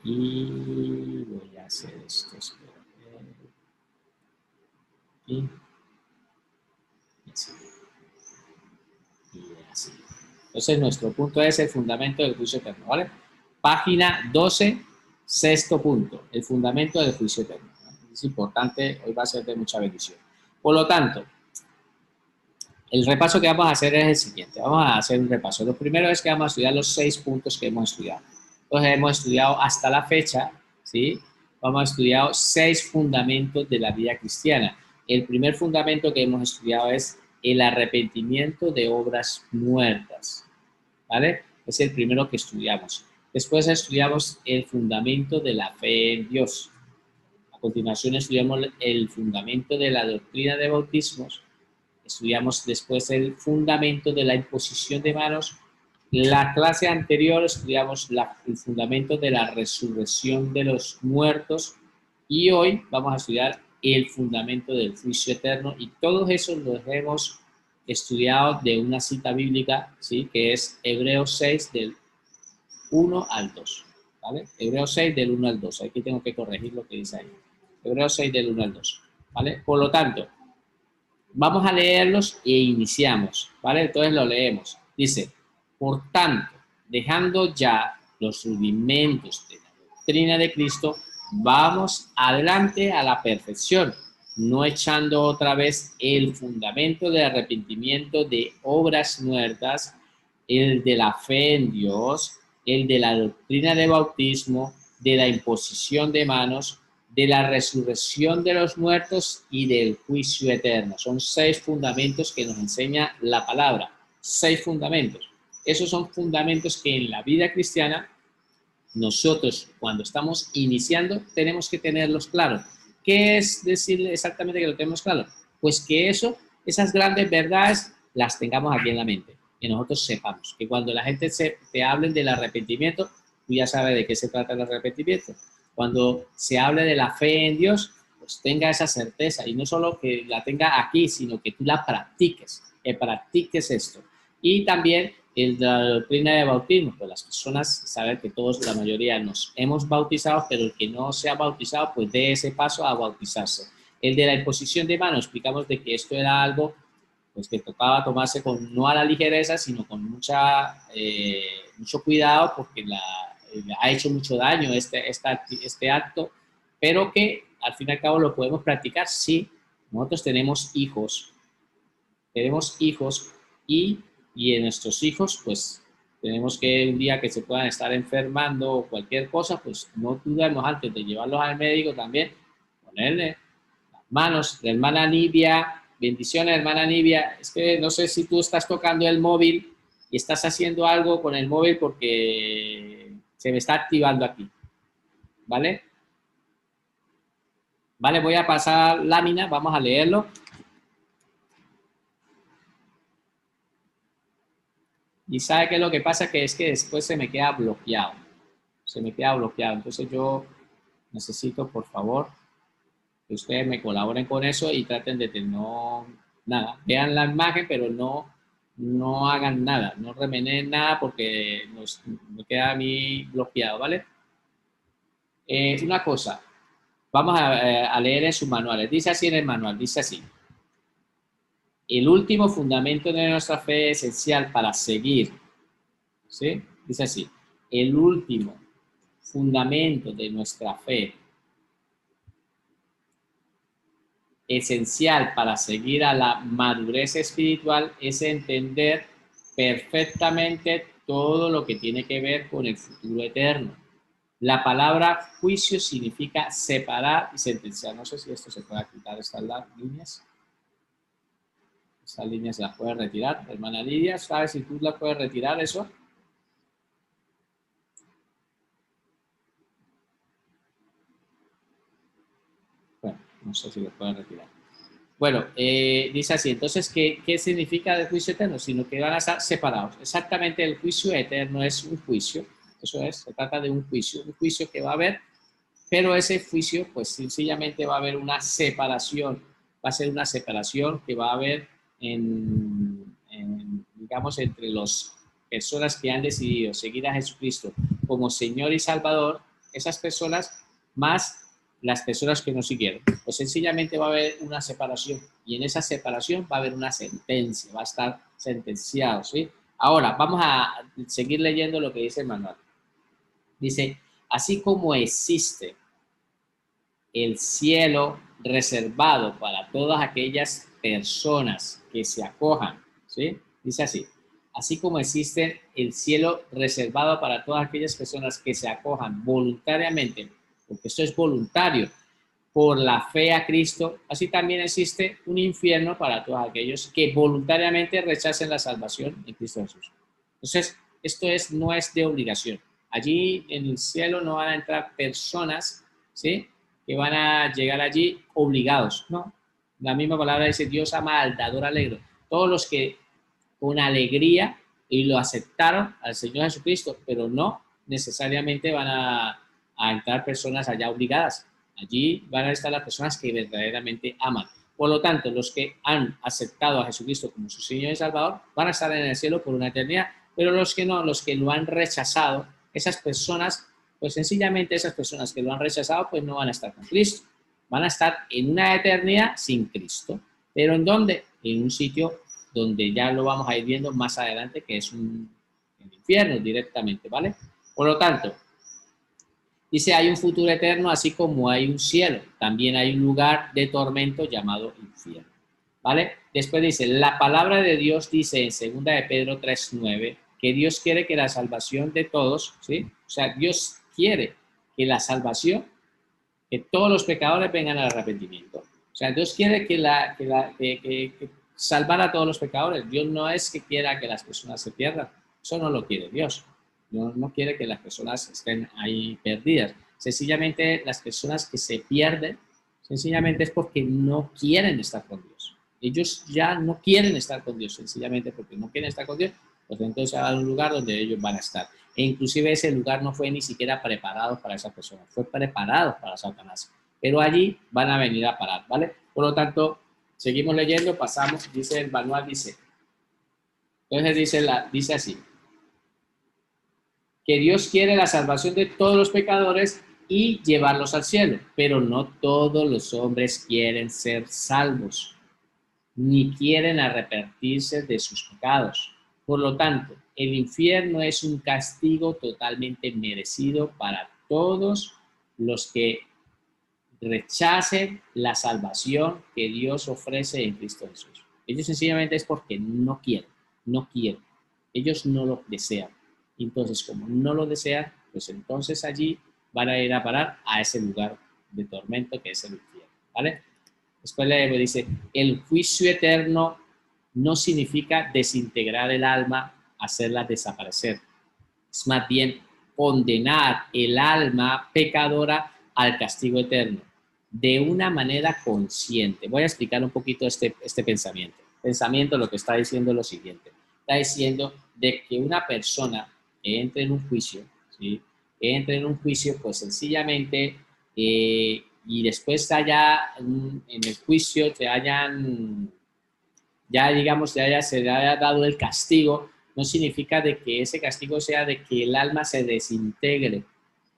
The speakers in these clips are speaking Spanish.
Y voy a hacer esto. Y así. Y así. Entonces, nuestro punto es el fundamento del juicio eterno, ¿vale? Página 12, sexto punto, el fundamento del juicio eterno. Es importante, hoy va a ser de mucha bendición. Por lo tanto, el repaso que vamos a hacer es el siguiente. Vamos a hacer un repaso. Lo primero es que vamos a estudiar los 6 puntos que hemos estudiado. Entonces, hemos estudiado hasta la fecha, ¿sí? Vamos a estudiar 6 fundamentos de la vida cristiana. El primer fundamento que hemos estudiado es el arrepentimiento de obras muertas, ¿vale? Es el primero que estudiamos. Después estudiamos el fundamento de la fe en Dios. A continuación estudiamos el fundamento de la doctrina de bautismos. Estudiamos después el fundamento de la imposición de manos. La clase anterior estudiamos el fundamento de la resurrección de los muertos y hoy vamos a estudiar el fundamento del juicio eterno y todos esos los hemos estudiado de una cita bíblica, ¿sí? Que es Hebreos 6 del 1 al 2, ¿vale? Hebreos 6 del 1 al 2, aquí tengo que corregir lo que dice ahí. Hebreos 6 del 1 al 2, ¿vale? Por lo tanto, vamos a leerlos e iniciamos, ¿vale? Entonces lo leemos. Dice, por tanto, dejando ya los rudimentos de la doctrina de Cristo, vamos adelante a la perfección, no echando otra vez el fundamento del arrepentimiento de obras muertas, el de la fe en Dios, el de la doctrina de bautismo, de la imposición de manos, de la resurrección de los muertos y del juicio eterno. Son 6 fundamentos que nos enseña la palabra. 6 fundamentos. Esos son fundamentos que en la vida cristiana nosotros cuando estamos iniciando tenemos que tenerlos claros. ¿Qué es decir exactamente que lo tenemos claro? Pues que esas grandes verdades las tengamos aquí en la mente, que nosotros sepamos, que cuando la gente te hable del arrepentimiento, tú ya sabes de qué se trata el arrepentimiento. Cuando se hable de la fe en Dios, pues tenga esa certeza y no solo que la tenga aquí, sino que tú la practiques, que practiques esto. Y también la doctrina de bautismo, pues las personas saben que todos, la mayoría nos hemos bautizado, pero el que no se ha bautizado, pues dé ese paso a bautizarse. El de la imposición de manos, explicamos de que esto era algo pues que tocaba tomarse no a la ligereza, sino con mucho cuidado, porque ha hecho mucho daño este acto, pero que al fin y al cabo lo podemos practicar si nosotros tenemos hijos y en nuestros hijos, pues tenemos que un día que se puedan estar enfermando o cualquier cosa, pues no dudemos antes de llevarlos al médico también, ponerle las manos. La hermana Nibia, bendiciones hermana Nibia, es que no sé si tú estás tocando el móvil y estás haciendo algo con el móvil porque se me está activando aquí, ¿vale? Vale, voy a pasar lámina, vamos a leerlo. Y sabe que lo que pasa que es que después se me queda bloqueado. Entonces yo necesito, por favor, que ustedes me colaboren con eso y traten de nada, vean la imagen, pero no hagan nada, no remenen nada porque me queda a mí bloqueado, ¿vale? Una cosa, vamos a leer en sus manuales. Dice así en el manual, dice así. El último fundamento de nuestra fe esencial para seguir, ¿sí? Dice así, el último fundamento de nuestra fe esencial para seguir a la madurez espiritual es entender perfectamente todo lo que tiene que ver con el futuro eterno. La palabra juicio significa separar y sentenciar. No sé si esto se puede quitar, estas líneas. Estas líneas las puedes retirar. Hermana Lidia, ¿sabes si tú las puedes retirar eso? Bueno, no sé si lo pueden retirar. Bueno, dice así, entonces, ¿qué significa el juicio eterno? Sino que van a estar separados. Exactamente, el juicio eterno es un juicio, eso es, se trata de un juicio que va a haber, pero ese juicio, pues sencillamente va a haber una separación, va a ser una separación que va a haber digamos, entre las personas que han decidido seguir a Jesucristo como Señor y Salvador, esas personas más las personas que no siguieron. Pues sencillamente va a haber una separación y en esa separación va a haber una sentencia, va a estar sentenciado, ¿sí? Ahora, vamos a seguir leyendo lo que dice el manual. Dice, así como existe el cielo reservado para todas aquellas personas que se acojan, ¿sí? Dice así, así como existe el cielo reservado para todas aquellas personas que se acojan voluntariamente, porque esto es voluntario, por la fe a Cristo, así también existe un infierno para todos aquellos que voluntariamente rechacen la salvación en Cristo Jesús. Entonces, no es de obligación. Allí en el cielo no van a entrar personas, ¿sí?, que van a llegar allí obligados, ¿no? La misma palabra dice, Dios ama al dador alegre. Todos los que con alegría y lo aceptaron al Señor Jesucristo, pero no necesariamente van a entrar personas allá obligadas. Allí van a estar las personas que verdaderamente aman. Por lo tanto, los que han aceptado a Jesucristo como su Señor y Salvador van a estar en el cielo por una eternidad, pero los que no, los que lo han rechazado, esas personas, pues sencillamente esas personas que lo han rechazado, pues no van a estar con Cristo. Van a estar en una eternidad sin Cristo. ¿Pero en dónde? En un sitio donde ya lo vamos a ir viendo más adelante, que es el infierno directamente, ¿vale? Por lo tanto, dice, hay un futuro eterno, así como hay un cielo. También hay un lugar de tormento llamado infierno, ¿vale? Después dice, la palabra de Dios dice en 2 de Pedro 3:9, que Dios quiere que la salvación de todos, ¿sí? O sea, Dios quiere que la salvación, que todos los pecadores vengan al arrepentimiento. O sea, Dios quiere que salvar a todos los pecadores. Dios no es que quiera que las personas se pierdan. Eso no lo quiere Dios. Dios no quiere que las personas estén ahí perdidas. Sencillamente las personas que se pierden, sencillamente es porque no quieren estar con Dios. Ellos ya no quieren estar con Dios, sencillamente porque no quieren estar con Dios, pues entonces hay un lugar donde ellos van a estar. E inclusive ese lugar no fue ni siquiera preparado para esas personas, fue preparado para Satanás. Pero allí van a venir a parar, ¿vale? Por lo tanto, seguimos leyendo, pasamos, dice el manual, dice, entonces dice así, que Dios quiere la salvación de todos los pecadores y llevarlos al cielo, pero no todos los hombres quieren ser salvos, ni quieren arrepentirse de sus pecados. Por lo tanto, el infierno es un castigo totalmente merecido para todos los que rechacen la salvación que Dios ofrece en Cristo Jesús. Ellos sencillamente es porque no quieren, no quieren. Ellos no lo desean. Entonces, como no lo desean, pues entonces allí van a ir a parar a ese lugar de tormento que es el infierno, ¿vale? Después le dice, el juicio eterno no significa desintegrar el alma, hacerla desaparecer. Es más bien condenar el alma pecadora al castigo eterno de una manera consciente. Voy a explicar un poquito este pensamiento. Pensamiento lo que está diciendo es lo siguiente. Está diciendo de que una persona que entre en un juicio, ¿sí?, que entre en un juicio, pues sencillamente, y después allá en el juicio te hayan, ya digamos, se le haya dado el castigo, no significa de que ese castigo sea de que el alma se desintegre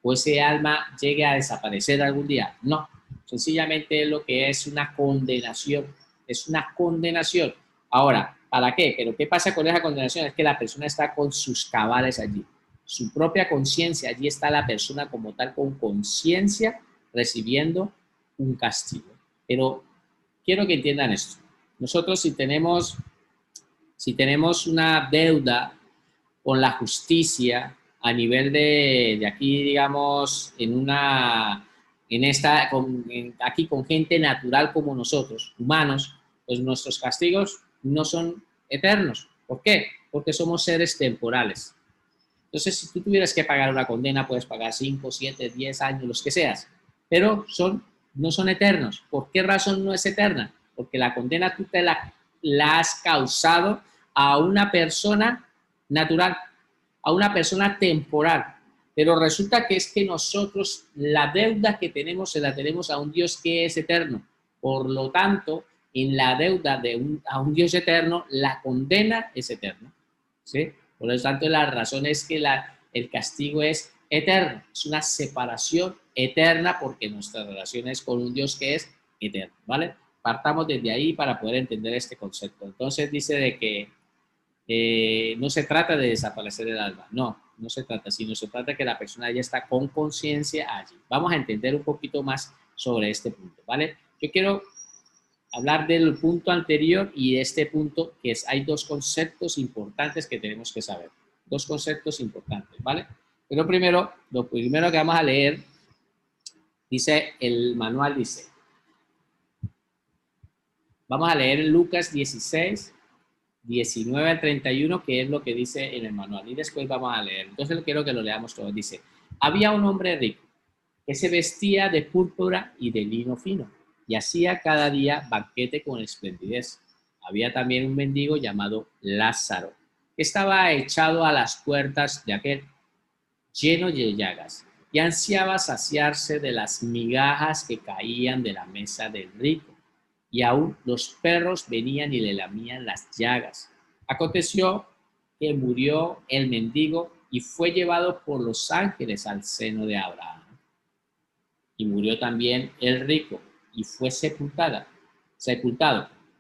o ese alma llegue a desaparecer algún día. No, sencillamente lo que es una condenación. Es una condenación. Ahora, ¿para qué? Pero ¿qué pasa con esa condenación? Es que la persona está con sus cabales allí. Su propia conciencia, allí está la persona como tal con conciencia recibiendo un castigo. Pero quiero que entiendan esto. Nosotros si tenemos una deuda con la justicia a nivel de aquí, digamos, aquí con gente natural como nosotros, humanos, pues nuestros castigos no son eternos. ¿Por qué? Porque somos seres temporales. Entonces, si tú tuvieras que pagar una condena, puedes pagar 5, 7, 10 años, los que seas, pero no son eternos. ¿Por qué razón no es eterna? Porque la condena tú la has causado a una persona natural, a una persona temporal. Pero resulta que es que nosotros la deuda que tenemos se la tenemos a un Dios que es eterno. Por lo tanto, en la deuda a un Dios eterno, la condena es eterna, ¿sí? Por lo tanto, la razón es que el castigo es eterno. Es una separación eterna porque nuestra relación es con un Dios que es eterno, ¿vale? Partamos desde ahí para poder entender este concepto. Entonces dice de que no se trata de desaparecer el alma, no se trata, sino se trata de que la persona ya está con conciencia allí. Vamos a entender un poquito más sobre este punto, ¿vale? Yo quiero hablar del punto anterior y de este punto, que es, hay dos conceptos importantes que tenemos que saber. Dos conceptos importantes, ¿vale? Pero primero, lo primero que vamos a leer, dice, el manual dice, vamos a leer Lucas 16, 19 al 31, que es lo que dice en el manual, y después vamos a leer. Entonces quiero que lo leamos todos. Dice, había un hombre rico que se vestía de púrpura y de lino fino, y hacía cada día banquete con esplendidez. Había también un mendigo llamado Lázaro, que estaba echado a las puertas de aquel, lleno de llagas, y ansiaba saciarse de las migajas que caían de la mesa del rico, y aún los perros venían y le lamían las llagas. Aconteció que murió el mendigo y fue llevado por los ángeles al seno de Abraham. Y murió también el rico y fue sepultado.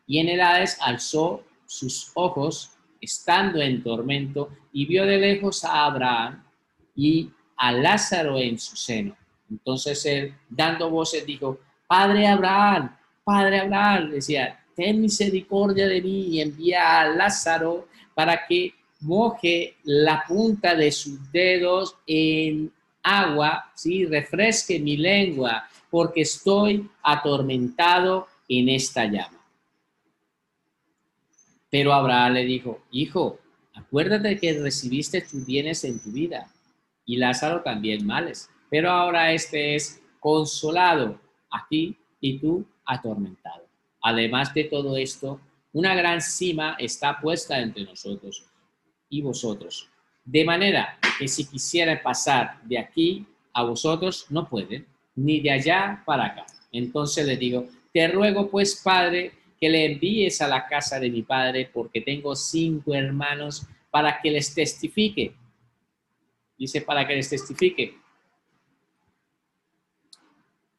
Y en el Hades alzó sus ojos, estando en tormento, y vio de lejos a Abraham y a Lázaro en su seno. Entonces él, dando voces, dijo, Padre Abraham, decía, ten misericordia de mí y envía a Lázaro para que moje la punta de sus dedos en agua, ¿sí? Refresque mi lengua, porque estoy atormentado en esta llama. Pero Abraham le dijo, hijo, acuérdate que recibiste tus bienes en tu vida, y Lázaro también males, pero ahora este es consolado aquí y tú atormentado. Además de todo esto, una gran cima está puesta entre nosotros y vosotros, de manera que si quisieran pasar de aquí a vosotros, no pueden, ni de allá para acá. Entonces le digo, te ruego pues, Padre, que le envíes a la casa de mi padre, porque tengo 5 hermanos, para que les testifique. Dice, para que les testifique,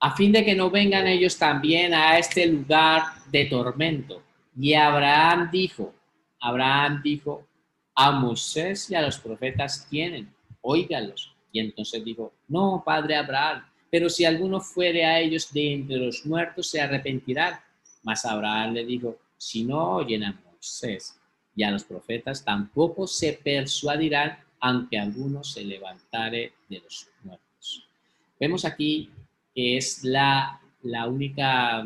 a fin de que no vengan ellos también a este lugar de tormento. Y Abraham dijo, a Moisés y a los profetas tienen, óigalos. Y entonces dijo, no, padre Abraham, pero si alguno fuere a ellos de entre los muertos, se arrepentirán. Mas Abraham le dijo, si no oyen a Moisés y a los profetas, tampoco se persuadirán, aunque alguno se levantare de los muertos. Vemos aquí que es la única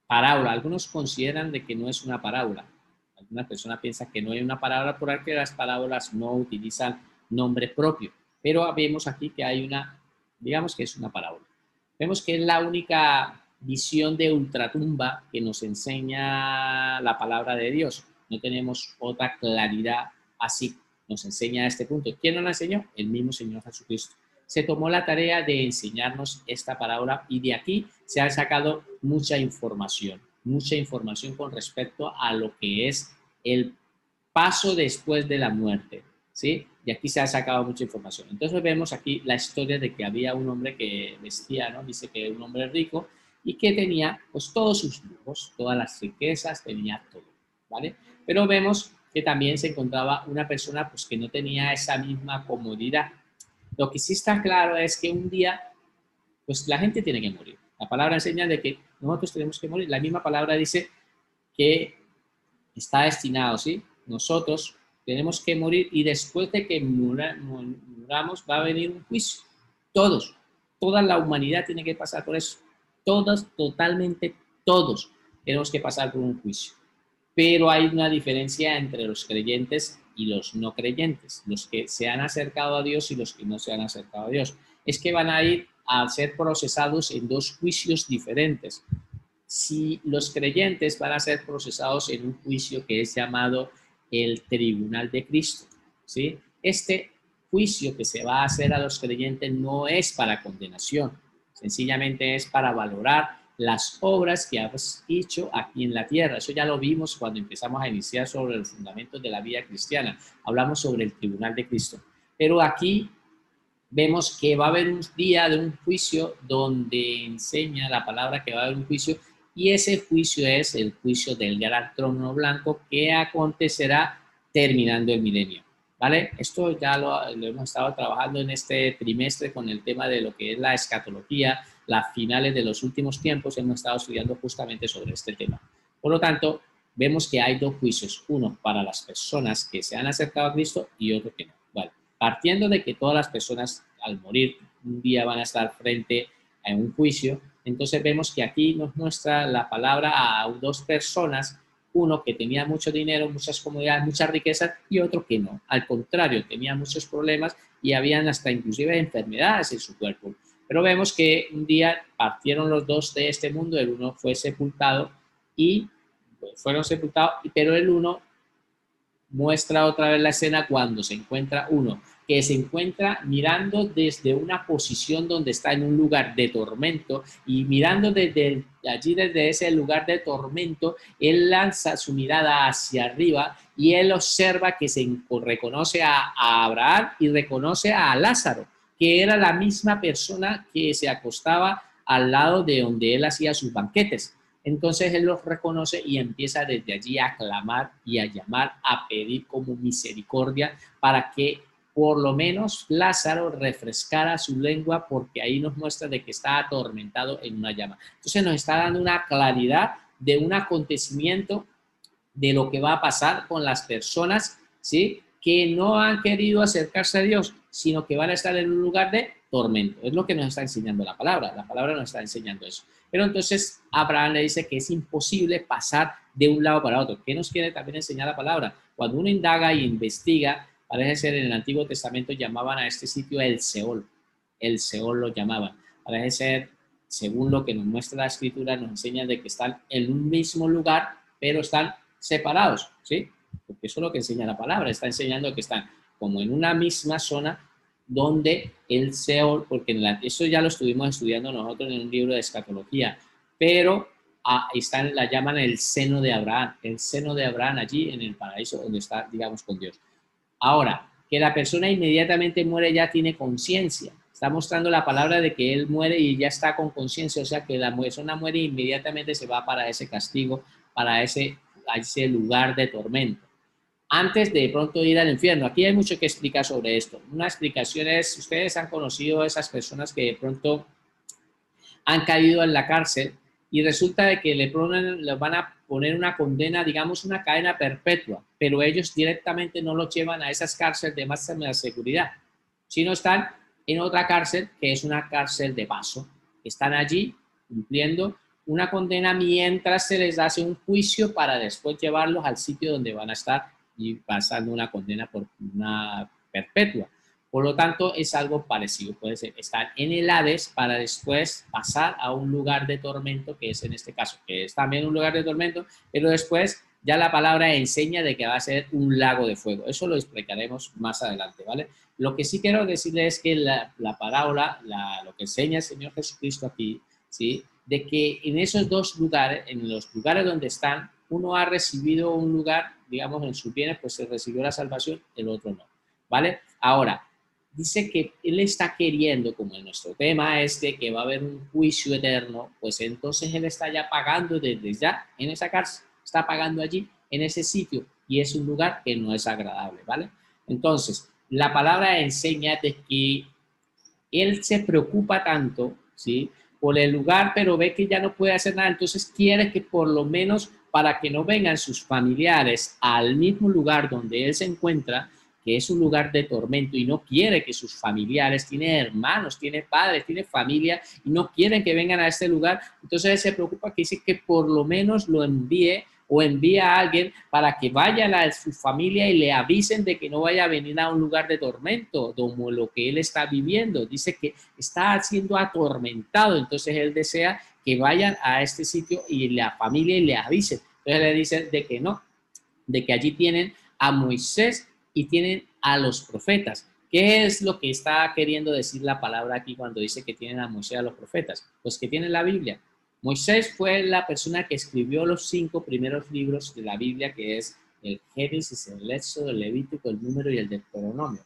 parábola. Algunos consideran de que no es una parábola. Algunas personas piensan que no hay una parábola porque las parábolas no utilizan nombre propio. Pero vemos aquí que hay una, digamos que es una parábola. Vemos que es la única visión de ultratumba que nos enseña la palabra de Dios. No tenemos otra claridad así. Nos enseña este punto. ¿Quién nos la enseñó? El mismo Señor Jesucristo. Se tomó la tarea de enseñarnos esta parábola y de aquí se ha sacado mucha información con respecto a lo que es el paso después de la muerte, ¿sí? Y aquí se ha sacado mucha información. Entonces vemos aquí la historia de que había un hombre que vestía, ¿no? Dice que era un hombre rico y que tenía pues todos sus lujos, todas las riquezas, tenía todo, ¿vale? Pero vemos que también se encontraba una persona pues que no tenía esa misma comodidad. Lo que sí está claro es que un día, pues la gente tiene que morir. La palabra enseña de que nosotros tenemos que morir. La misma palabra dice que está destinado, ¿sí? Nosotros tenemos que morir y después de que muramos va a venir un juicio. Todos, toda la humanidad tiene que pasar por eso. Todos, totalmente todos tenemos que pasar por un juicio. Pero hay una diferencia entre los creyentes y los no creyentes, los que se han acercado a Dios y los que no se han acercado a Dios. Es que van a ir a ser procesados en 2 juicios diferentes. Si los creyentes van a ser procesados en un juicio que es llamado el tribunal de Cristo, ¿sí? Este juicio que se va a hacer a los creyentes no es para condenación, sencillamente es para valorar las obras que has hecho aquí en la tierra. Eso ya lo vimos cuando empezamos a iniciar sobre los fundamentos de la vida cristiana. Hablamos sobre el tribunal de Cristo. Pero aquí vemos que va a haber un día de un juicio donde enseña la palabra que va a haber un juicio, y ese juicio es el juicio del gran trono blanco que acontecerá terminando el milenio. ¿Vale? Esto ya lo hemos estado trabajando en este trimestre con el tema de lo que es la escatología, las finales de los últimos tiempos, hemos estado estudiando justamente sobre este tema. Por lo tanto, vemos que hay dos juicios, uno para las personas que se han acercado a Cristo y otro que no. Vale. Partiendo de que todas las personas al morir un día van a estar frente a un juicio, entonces vemos que aquí nos muestra la palabra a dos personas, uno que tenía mucho dinero, muchas comodidades, muchas riquezas, y otro que no. Al contrario, tenía muchos problemas y habían hasta inclusive enfermedades en su cuerpo. Pero vemos que un día partieron los dos de este mundo, el uno fue sepultado y fueron sepultados, pero el uno muestra otra vez la escena cuando se encuentra uno que se encuentra mirando desde una posición donde está en un lugar de tormento, y mirando desde allí, desde ese lugar de tormento, él lanza su mirada hacia arriba y él observa que se reconoce a Abraham y reconoce a Lázaro, que era la misma persona que se acostaba al lado de donde él hacía sus banquetes. Entonces él los reconoce y empieza desde allí a clamar y a llamar, a pedir como misericordia para que por lo menos Lázaro refrescara su lengua, porque ahí nos muestra de que está atormentado en una llama. Entonces nos está dando una claridad de un acontecimiento de lo que va a pasar con las personas, ¿sí?, que no han querido acercarse a Dios, sino que van a estar en un lugar de tormento. Es lo que nos está enseñando la palabra nos está enseñando eso. Pero entonces Abraham le dice que es imposible pasar de un lado para otro. ¿Qué nos quiere también enseñar la palabra? Cuando uno indaga e investiga, parece ser en el Antiguo Testamento llamaban a este sitio el Seol lo llamaban. Parece ser, según lo que nos muestra la Escritura, nos enseña de que están en un mismo lugar, pero están separados, ¿sí? Porque eso es lo que enseña la palabra, está enseñando que están como en una misma zona donde el Seol, porque eso ya lo estuvimos estudiando nosotros en un libro de escatología, pero la llaman el seno de Abraham allí en el paraíso donde está, digamos, con Dios. Ahora, que la persona inmediatamente muere ya tiene conciencia. Está mostrando la palabra de que él muere y ya está con conciencia, o sea que la persona muere e inmediatamente se va para ese castigo, para ese lugar de tormento, antes de pronto ir al infierno. Aquí hay mucho que explicar sobre esto. Una explicación es, ustedes han conocido a esas personas que de pronto han caído en la cárcel y resulta de que les van a poner una condena, digamos una cadena perpetua, pero ellos directamente no lo llevan a esas cárceles de máxima seguridad, sino están en otra cárcel que es una cárcel de paso. Están allí cumpliendo una condena mientras se les hace un juicio para después llevarlos al sitio donde van a estar y pasando una condena por una perpetua. Por lo tanto, es algo parecido. Puede ser estar en el Hades para después pasar a un lugar de tormento, que es en este caso, que es también un lugar de tormento, pero después ya la palabra enseña de que va a ser un lago de fuego. Eso lo explicaremos más adelante, ¿vale? Lo que sí quiero decirles es que la parábola, lo que enseña el Señor Jesucristo aquí, ¿sí?, de que en esos dos lugares, en los lugares donde están, uno ha recibido un lugar, digamos, en sus bienes, pues se recibió la salvación, el otro no, ¿vale? Ahora, dice que él está queriendo, como en nuestro tema es de que va a haber un juicio eterno, pues entonces él está ya pagando desde ya en esa cárcel, está pagando allí, en ese sitio, y es un lugar que no es agradable, ¿vale? Entonces, la palabra enseña de que él se preocupa tanto, ¿sí?, por el lugar, pero ve que ya no puede hacer nada, entonces quiere que por lo menos para que no vengan sus familiares al mismo lugar donde él se encuentra, que es un lugar de tormento, y no quiere que sus familiares, tiene hermanos, tiene padres, tiene familia, y no quieren que vengan a este lugar, entonces él se preocupa, que dice que por lo menos lo envíe o envía a alguien para que vaya a su familia y le avisen de que no vaya a venir a un lugar de tormento, como lo que él está viviendo. Dice que está siendo atormentado, entonces él desea que vayan a este sitio y la familia y le avisen. Entonces le dicen de que no, de que allí tienen a Moisés y tienen a los profetas. ¿Qué es lo que está queriendo decir la palabra aquí cuando dice que tienen a Moisés y a los profetas? Pues que tienen la Biblia. Moisés fue la persona que escribió los 5 primeros libros de la Biblia, que es el Génesis, el Éxodo, el Levítico, el Número y el Deuteronomio.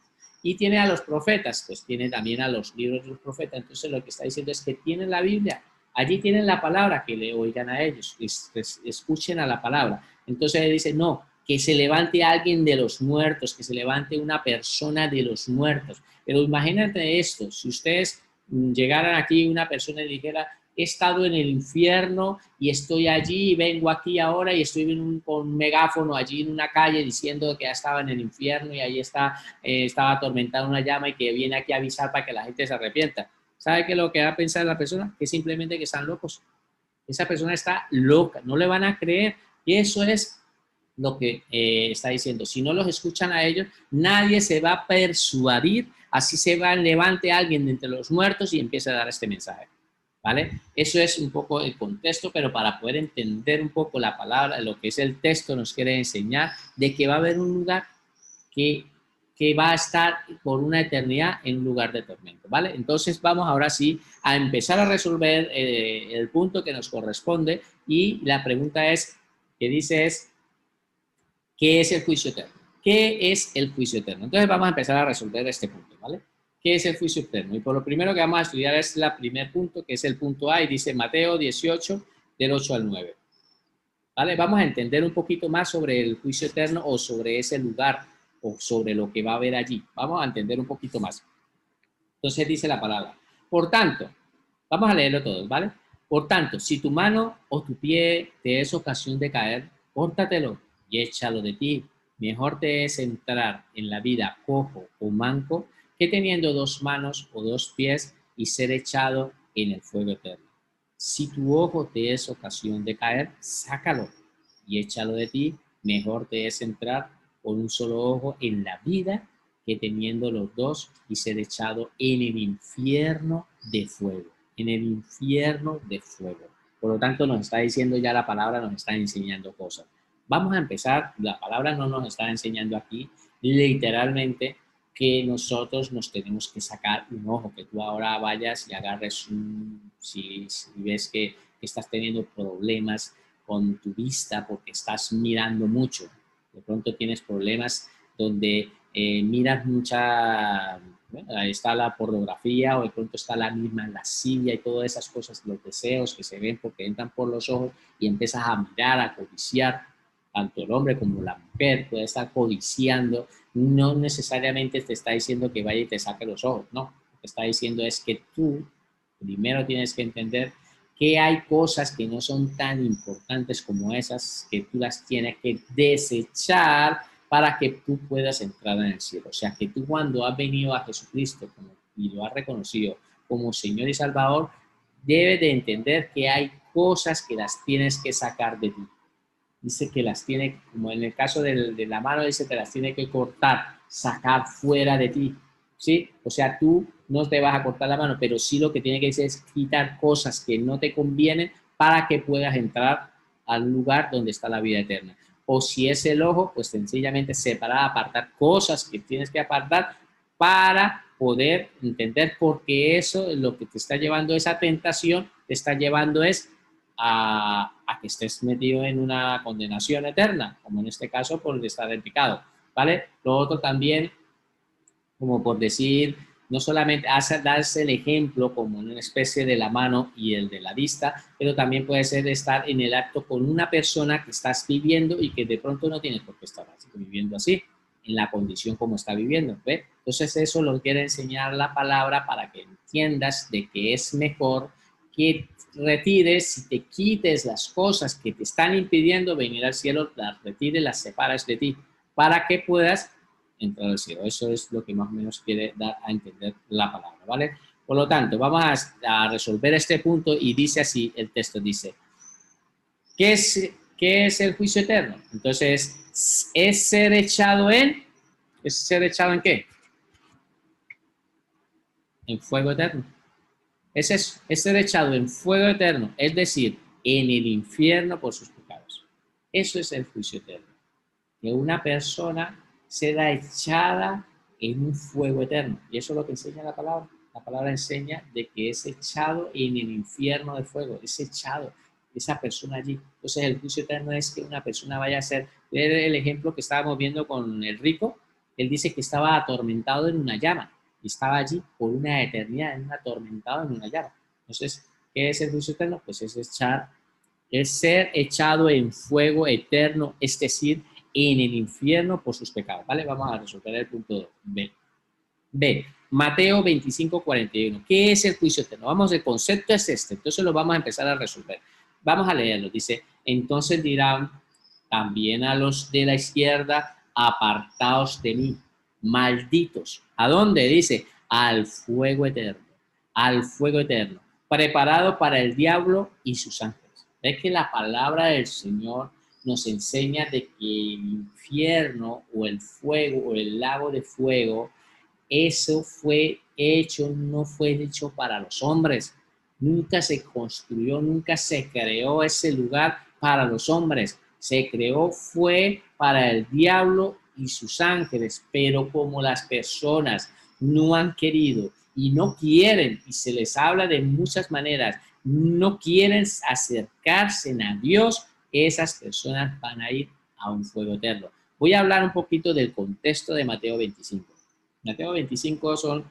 Y tiene a los profetas, pues tiene también a los libros de los profetas. Entonces lo que está diciendo es que tienen la Biblia, allí tienen la palabra, que le oigan a ellos, que escuchen a la palabra. Entonces él dice, no, que se levante alguien de los muertos, que se levante una persona de los muertos. Pero imagínate esto, si ustedes llegaran aquí una persona y dijera, he estado en el infierno y estoy allí y vengo aquí ahora y estoy con un megáfono allí en una calle diciendo que ya estaba en el infierno y ahí estaba atormentada una llama y que viene aquí a avisar para que la gente se arrepienta. ¿Sabe qué es lo que va a pensar la persona? Que simplemente que están locos. Esa persona está loca, no le van a creer. Y eso es lo que está diciendo. Si no los escuchan a ellos, nadie se va a persuadir, así levante a alguien de entre los muertos y empiece a dar este mensaje. ¿Vale? Eso es un poco el contexto, pero para poder entender un poco la palabra, lo que es el texto, nos quiere enseñar de que va a haber un lugar que va a estar por una eternidad en un lugar de tormento, ¿vale? Entonces vamos ahora sí a empezar a resolver el punto que nos corresponde y la pregunta es, que dice es, ¿qué es el juicio eterno? ¿Qué es el juicio eterno? Entonces vamos a empezar a resolver este punto, ¿vale? ¿Qué es el juicio eterno? Y por lo primero que vamos a estudiar es el primer punto, que es el punto A, y dice Mateo 18, del 8 al 9. ¿Vale? Vamos a entender un poquito más sobre el juicio eterno o sobre ese lugar o sobre lo que va a haber allí. Vamos a entender un poquito más. Entonces dice la palabra. Por tanto, vamos a leerlo todos, ¿vale? Por tanto, si tu mano o tu pie te es ocasión de caer, córtatelo y échalo de ti. Mejor te es entrar en la vida cojo o manco que teniendo dos manos o dos pies y ser echado en el fuego eterno. Si tu ojo te es ocasión de caer, sácalo y échalo de ti. Mejor te es entrar con un solo ojo en la vida que teniendo los dos y ser echado en el infierno de fuego. En el infierno de fuego. Por lo tanto, nos está diciendo ya la palabra, nos está enseñando cosas. Vamos a empezar, la palabra no nos está enseñando aquí literalmente que nosotros nos tenemos que sacar un ojo, que tú ahora vayas y agarres si ves que estás teniendo problemas con tu vista porque estás mirando mucho, de pronto tienes problemas donde miras mucha, bueno, ahí está la pornografía o de pronto está la misma lascivia y todas esas cosas, los deseos que se ven porque entran por los ojos y empiezas a mirar, a codiciar, tanto el hombre como la mujer puede estar codiciando, no necesariamente te está diciendo que vaya y te saque los ojos, no, lo que está diciendo es que tú primero tienes que entender que hay cosas que no son tan importantes como esas, que tú las tienes que desechar para que tú puedas entrar en el cielo. O sea, que tú cuando has venido a Jesucristo y lo has reconocido como Señor y Salvador, debes de entender que hay cosas que las tienes que sacar de ti. Dice que las tiene, como en el caso de la mano, dice que las tiene que cortar, sacar fuera de ti, ¿sí? O sea, tú no te vas a cortar la mano, pero sí lo que tiene que hacer es quitar cosas que no te convienen para que puedas entrar al lugar donde está la vida eterna. O si es el ojo, pues sencillamente separar, apartar cosas que tienes que apartar para poder entender por qué eso es lo que te está llevando, esa tentación, te está llevando es a que estés metido en una condenación eterna, como en este caso por estar en pecado, ¿vale? Lo otro también, como por decir, no solamente darse el ejemplo como una especie de la mano y el de la vista, pero también puede ser estar en el acto con una persona que estás viviendo y que de pronto no tienes por qué estar viviendo así, en la condición como está viviendo, ¿ve? Entonces eso lo quiere enseñar la palabra para que entiendas de que es mejor que retires y te quites las cosas que te están impidiendo venir al cielo, las retires, las separas de ti, para que puedas entrar al cielo. Eso es lo que más o menos quiere dar a entender la palabra, ¿vale? Por lo tanto, vamos a resolver este punto y dice así, el texto dice, ¿qué es el juicio eterno? Entonces, ¿es ser echado en? ¿Es ser echado en qué? En fuego eterno. Es eso, es ser echado en fuego eterno, es decir, en el infierno por sus pecados. Eso es el juicio eterno. Que una persona será echada en un fuego eterno. Y eso es lo que enseña la palabra. La palabra enseña de que es echado en el infierno de fuego, es echado esa persona allí. Entonces el juicio eterno es que una persona vaya a ser, ver el ejemplo que estábamos viendo con el rico, Él dice que estaba atormentado en una llama y estaba allí por una eternidad, atormentado en una llama. Entonces, ¿qué es el juicio eterno? Pues es ser echado en fuego eterno, es decir, en el infierno por sus pecados. ¿Vale? Vamos a resolver el punto B. B. Mateo 25:41. ¿Qué es el juicio eterno? Vamos, el concepto es este, entonces lo vamos a empezar a resolver. Vamos a leerlo. Dice, entonces dirán también a los de la izquierda, apartaos de mí, malditos. ¿A dónde? Dice, al fuego eterno, preparado para el diablo y sus ángeles. Es que la palabra del Señor nos enseña de que el infierno o el fuego o el lago de fuego, eso fue hecho, no fue hecho para los hombres. Nunca se construyó, nunca se creó ese lugar para los hombres. Se creó fue para el diablo y sus ángeles, pero como las personas no han querido y no quieren, y se les habla de muchas maneras, no quieren acercarse a Dios, esas personas van a ir a un fuego eterno. Voy a hablar un poquito del contexto de Mateo 25. Mateo 25 son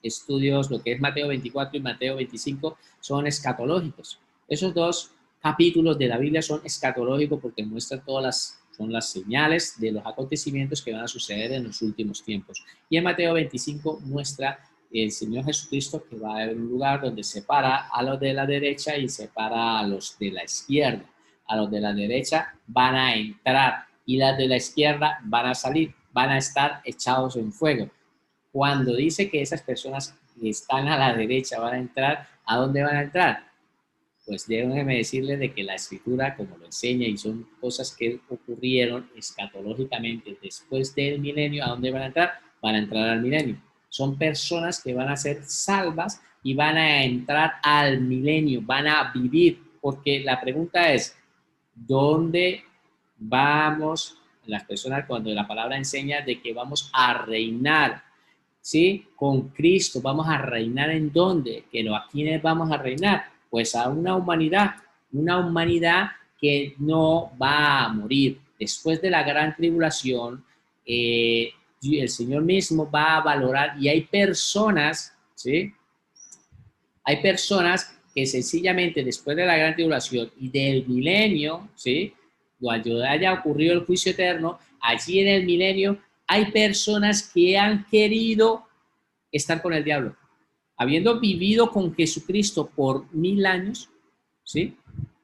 estudios, lo que es Mateo 24 y Mateo 25 son escatológicos. Esos dos capítulos de la Biblia son escatológicos porque muestran son las señales de los acontecimientos que van a suceder en los últimos tiempos. Y en Mateo 25 muestra el Señor Jesucristo que va a haber un lugar donde separa a los de la derecha y separa a los de la izquierda. A los de la derecha van a entrar y las de la izquierda van a salir, van a estar echados en fuego. Cuando dice que esas personas que están a la derecha van a entrar, ¿a dónde van a entrar? Pues déjenme decirles de que la escritura, como lo enseña, y son cosas que ocurrieron escatológicamente después del milenio, ¿a dónde van a entrar? Van a entrar al milenio. Son personas que van a ser salvas y van a entrar al milenio, van a vivir, porque la pregunta es, ¿dónde vamos? Las personas, cuando la palabra enseña de que vamos a reinar, ¿sí? Con Cristo, vamos a reinar ¿en dónde? ¿A quiénes vamos a reinar? Pues a una humanidad que no va a morir. Después de la gran tribulación, el Señor mismo va a valorar, y hay personas, ¿sí? Hay personas que sencillamente después de la gran tribulación y del milenio, ¿sí? Cuando haya ocurrido el juicio eterno, allí en el milenio hay personas que han querido estar con el diablo. Habiendo vivido con Jesucristo por 1000 años, ¿sí?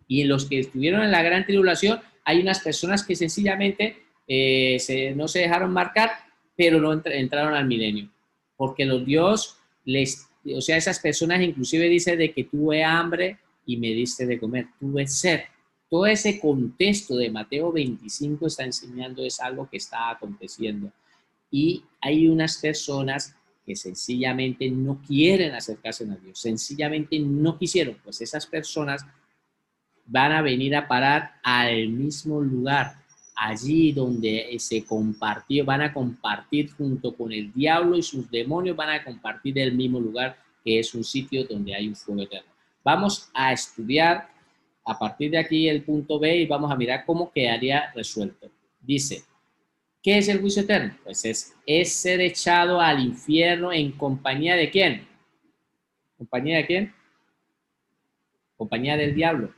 Y en los que estuvieron en la gran tribulación, hay unas personas que sencillamente no se dejaron marcar, pero no entraron al milenio. Porque los Dios o sea, esas personas inclusive dicen de que tuve hambre y me diste de comer, tuve sed. Todo ese contexto de Mateo 25 está enseñando es algo que está aconteciendo. Y hay unas personas que sencillamente no quieren acercarse a Dios, sencillamente no quisieron, pues esas personas van a venir a parar al mismo lugar, allí donde se compartió, van a compartir junto con el diablo y sus demonios, van a compartir el mismo lugar, que es un sitio donde hay un fuego eterno. Vamos a estudiar a partir de aquí el punto B y vamos a mirar cómo quedaría resuelto. Dice, ¿qué es el juicio eterno? Pues es ser echado al infierno en compañía de ¿quién? ¿Compañía de quién? Compañía del diablo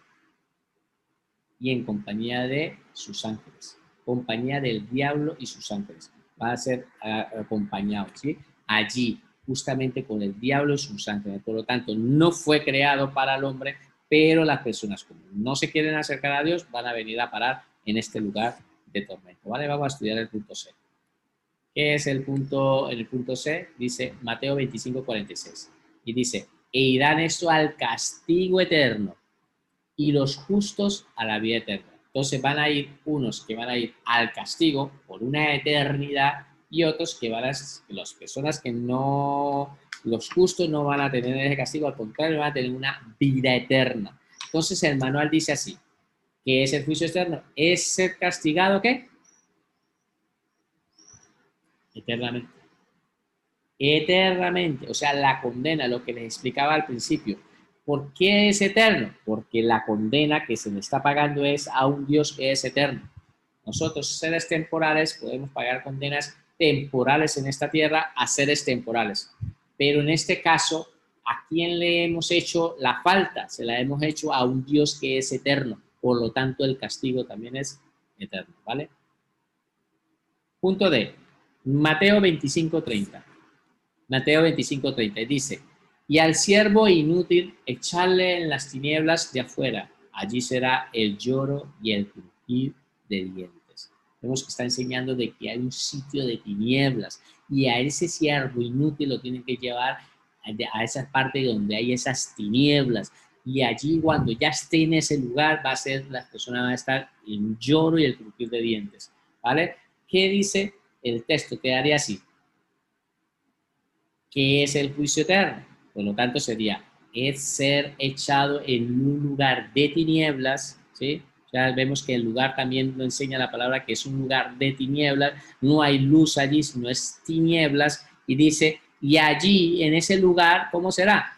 y en compañía de sus ángeles. Compañía del diablo y sus ángeles. Va a ser acompañado, ¿sí? Allí, justamente con el diablo y sus ángeles. Por lo tanto, no fue creado para el hombre, pero las personas como no se quieren acercar a Dios van a venir a parar en este lugar de tormento. ¿Vale? Vamos a estudiar el punto C. ¿Qué es el punto C? Dice Mateo 25:46. Y dice, e irán esto al castigo eterno y los justos a la vida eterna. Entonces van a ir unos que van a ir al castigo por una eternidad y otros que las personas que no, los justos no van a tener ese castigo, al contrario, van a tener una vida eterna. Entonces el manual dice así, ¿qué es el juicio eterno? ¿Es ser castigado qué? Eternamente. Eternamente, o sea, la condena, lo que les explicaba al principio. ¿Por qué es eterno? Porque la condena que se le está pagando es a un Dios que es eterno. Nosotros, seres temporales, podemos pagar condenas temporales en esta tierra a seres temporales. Pero en este caso, ¿a quién le hemos hecho la falta? Se la hemos hecho a un Dios que es eterno. Por lo tanto, el castigo también es eterno, ¿vale? Punto D. Mateo 25:30. Mateo 25:30 dice, y al siervo inútil echarle en las tinieblas de afuera, allí será el lloro y el crujir de dientes. Vemos que está enseñando de que hay un sitio de tinieblas y a ese siervo inútil lo tienen que llevar a esa parte donde hay esas tinieblas y allí cuando ya esté en ese lugar va a ser, las personas van a estar en lloro y el crujir de dientes, ¿vale? ¿Qué dice el texto? Quedaría así. ¿Qué es el juicio eterno? Por lo tanto, sería es ser echado en un lugar de tinieblas, ¿sí? Ya vemos que el lugar también lo enseña la palabra que es un lugar de tinieblas, no hay luz allí, sino es tinieblas, y dice, y allí, en ese lugar, ¿cómo será?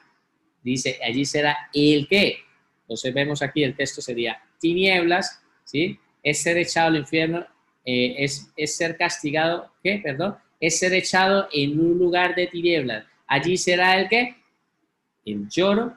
Dice, allí será el qué. Entonces vemos aquí el texto sería tinieblas, ¿sí? Es ser echado al infierno, es ser castigado, ¿qué? Perdón, es ser echado en un lugar de tinieblas. Allí será el qué? El lloro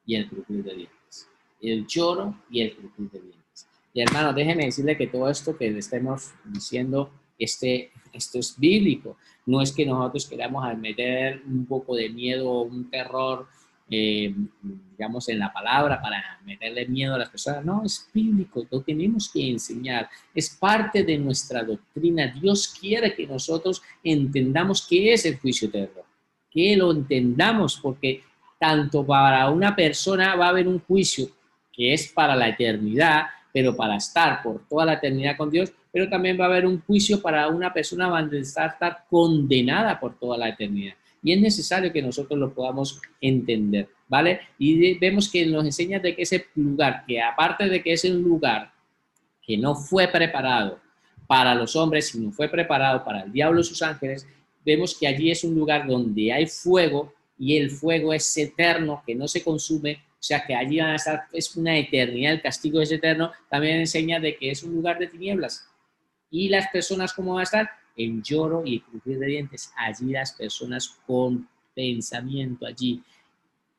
y el crujir de dientes. El lloro y el crujir de dientes. Y hermano, déjeme decirle que todo esto que le estemos diciendo, esto es bíblico. No es que nosotros queramos meter un poco de miedo o un terror, digamos, en la palabra para meterle miedo a las personas. No, es bíblico, lo tenemos que enseñar. Es parte de nuestra doctrina. Dios quiere que nosotros entendamos qué es el juicio eterno, que lo entendamos, porque tanto para una persona va a haber un juicio que es para la eternidad, pero para estar por toda la eternidad con Dios, pero también va a haber un juicio para una persona va a estar condenada por toda la eternidad. Y es necesario que nosotros lo podamos entender, ¿vale? Y vemos que nos enseña de que ese lugar, que aparte de que es un lugar que no fue preparado para los hombres, sino fue preparado para el diablo y sus ángeles, vemos que allí es un lugar donde hay fuego y el fuego es eterno, que no se consume, o sea que allí van a estar, es una eternidad, el castigo es eterno, también enseña de que es un lugar de tinieblas. Y las personas, ¿cómo van a estar? En lloro y crujir de dientes. Allí las personas con pensamiento, allí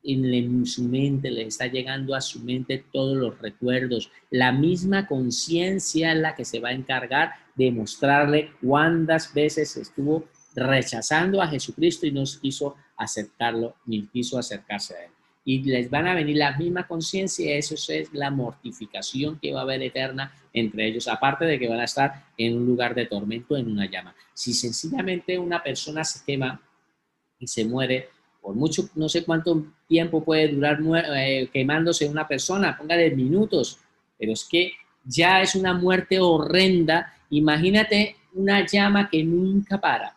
en su mente, le está llegando a su mente todos los recuerdos. La misma conciencia es la que se va a encargar de mostrarle cuántas veces estuvo rechazando a Jesucristo y no quiso aceptarlo ni quiso acercarse a él. Y les van a venir la misma conciencia, eso es la mortificación que va a haber eterna entre ellos, aparte de que van a estar en un lugar de tormento, en una llama. Si sencillamente una persona se quema y se muere, por mucho, no sé cuánto tiempo puede durar quemándose una persona, póngale minutos, pero es que ya es una muerte horrenda. Imagínate una llama que nunca para,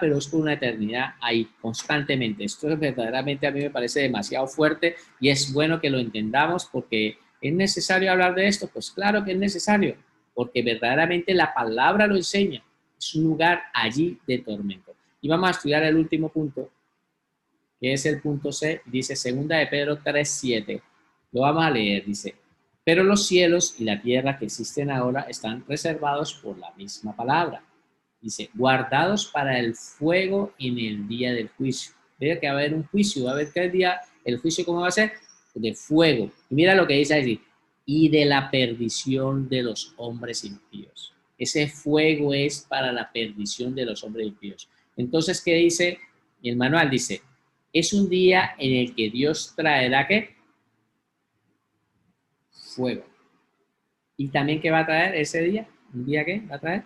pero es por una eternidad ahí, constantemente. Esto es verdaderamente a mí me parece demasiado fuerte y es bueno que lo entendamos porque es necesario hablar de esto. Pues claro que es necesario, porque verdaderamente la palabra lo enseña. Es un lugar allí de tormento. Y vamos a estudiar el último punto, que es el punto C, dice 2 de Pedro 3:7. Lo vamos a leer, dice, pero los cielos y la tierra que existen ahora están reservados por la misma palabra. Dice, guardados para el fuego en el día del juicio. Debe que va a haber un juicio, va a haber que el día, el juicio, ¿cómo va a ser? De fuego. Y mira lo que dice allí, y de la perdición de los hombres impíos. Ese fuego es para la perdición de los hombres impíos. Entonces, ¿qué dice el manual? Dice, es un día en el que Dios traerá, ¿qué? Fuego. ¿Y también qué va a traer ese día? ¿Un día qué va a traer?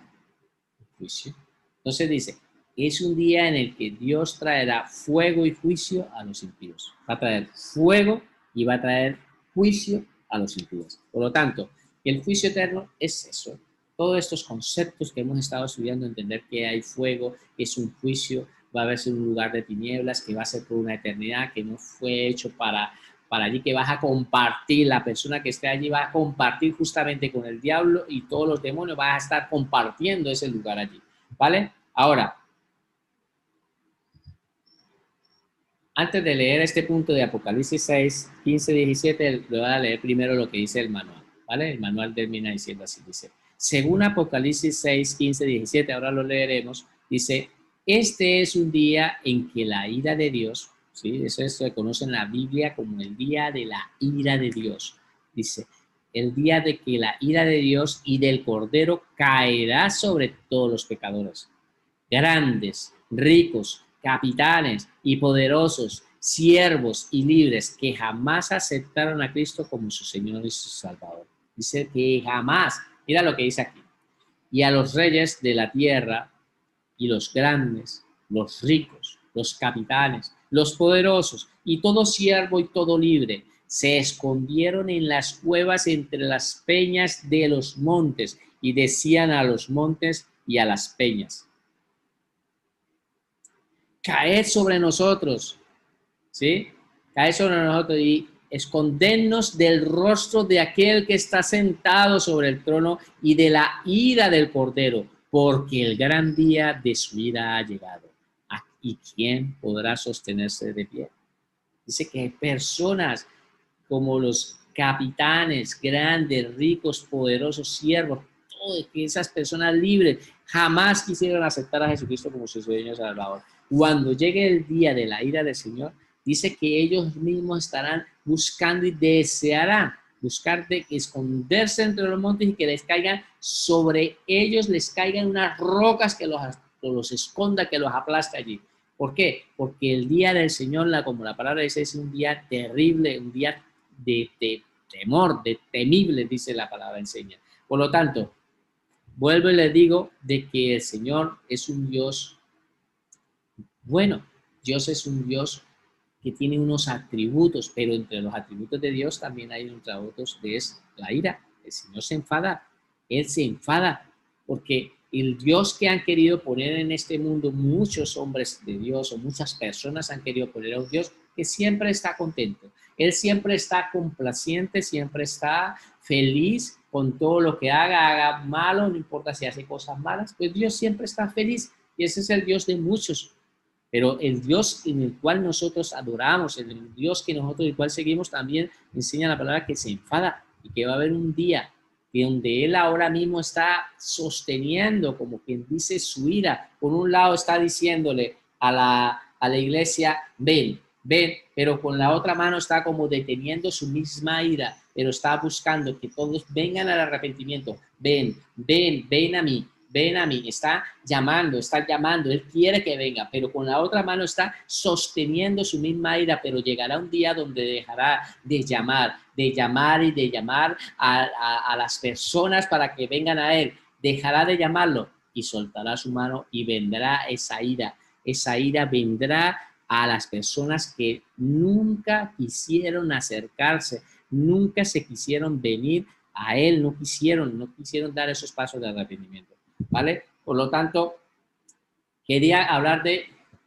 Juicio. Entonces dice, es un día en el que Dios traerá fuego y juicio a los impíos. Va a traer fuego y va a traer juicio a los impíos. Por lo tanto, el juicio eterno es eso. Todos estos conceptos que hemos estado estudiando, entender que hay fuego, que es un juicio, va a haber un lugar de tinieblas, que va a ser por una eternidad, que no fue hecho para allí, que vas a compartir, la persona que esté allí va a compartir justamente con el diablo y todos los demonios, vas a estar compartiendo ese lugar allí, ¿vale? Ahora, antes de leer este punto de Apocalipsis 6, 15, 17, le voy a leer primero lo que dice el manual, ¿vale? El manual termina diciendo así, dice, Según Apocalipsis 6, 15, 17, ahora lo leeremos, dice, este es un día en que la ira de Dios, ¿sí? Eso se conoce en la Biblia como el día de la ira de Dios. Dice, el día de que la ira de Dios y del Cordero caerá sobre todos los pecadores, grandes, ricos, capitanes y poderosos, siervos y libres que jamás aceptaron a Cristo como su Señor y su Salvador. Dice que jamás, mira lo que dice aquí, y a los reyes de la tierra y los grandes, los ricos, los capitanes, los poderosos y todo siervo y todo libre se escondieron en las cuevas entre las peñas de los montes y decían a los montes y a las peñas, caed sobre nosotros, ¿sí? Caed sobre nosotros y escondernos del rostro de aquel que está sentado sobre el trono y de la ira del Cordero, porque el gran día de su ira ha llegado. ¿Y quién podrá sostenerse de pie? Dice que hay personas como los capitanes, grandes, ricos, poderosos, siervos, todo, que esas personas libres jamás quisieron aceptar a Jesucristo como su Señor y Salvador. Cuando llegue el día de la ira del Señor, dice que ellos mismos estarán buscando y desearán buscar de esconderse entre los montes y que les caigan sobre ellos, les caigan unas rocas que los esconda, que los aplaste allí. ¿Por qué? Porque el día del Señor, como la palabra dice, es un día terrible, un día de temor, de temible, dice la palabra enseña. Por lo tanto, vuelvo y les digo de que el Señor es un Dios bueno. Dios es un Dios que tiene unos atributos, pero entre los atributos de Dios también hay unos atributos de la ira. El Señor se enfada, Él se enfada, porque el Dios que han querido poner en este mundo, muchos hombres de Dios o muchas personas han querido poner a un Dios que siempre está contento. Él siempre está complaciente, siempre está feliz con todo lo que haga malo, no importa si hace cosas malas, pues Dios siempre está feliz y ese es el Dios de muchos. Pero el Dios en el cual nosotros adoramos, el Dios que nosotros el cual seguimos, también enseña la palabra que se enfada y que va a haber un día que donde Él ahora mismo está sosteniendo, como quien dice, su ira. Por un lado está diciéndole a la iglesia, ven, ven, pero con la otra mano está como deteniendo su misma ira, pero está buscando que todos vengan al arrepentimiento. Ven, ven, ven a mí. Ven a mí, está llamando, Él quiere que venga, pero con la otra mano está sosteniendo su misma ira, pero llegará un día donde dejará de llamar y de llamar a las personas para que vengan a Él, dejará de llamarlo y soltará su mano y vendrá esa ira vendrá a las personas que nunca quisieron acercarse, nunca se quisieron venir a Él, no quisieron dar esos pasos de arrepentimiento. ¿Vale? Por lo tanto, quería hablar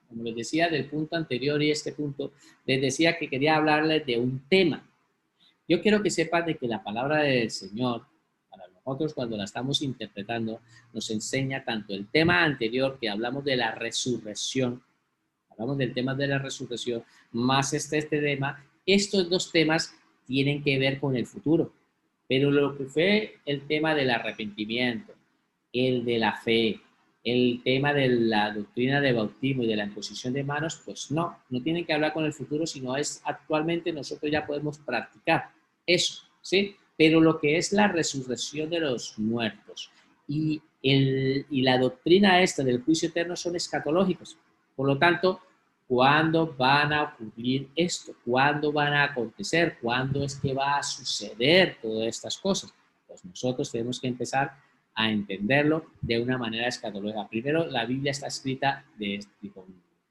como les decía, del punto anterior y este punto, les decía que quería hablarles de un tema. Yo quiero que sepan de que la palabra del Señor, para nosotros cuando la estamos interpretando, nos enseña tanto el tema anterior que hablamos de la resurrección, hablamos del tema de la resurrección, más este tema, estos dos temas tienen que ver con el futuro, pero lo que fue el tema del arrepentimiento, el de la fe, el tema de la doctrina de bautismo y de la imposición de manos, pues no tienen que hablar con el futuro, sino es actualmente nosotros ya podemos practicar eso, ¿sí? Pero lo que es la resurrección de los muertos y la doctrina esta del juicio eterno son escatológicos. Por lo tanto, ¿cuándo van a ocurrir esto? ¿Cuándo van a acontecer? ¿Cuándo es que va a suceder todas estas cosas? Pues nosotros tenemos que empezar a entenderlo de una manera escatológica. Primero, la Biblia está escrita con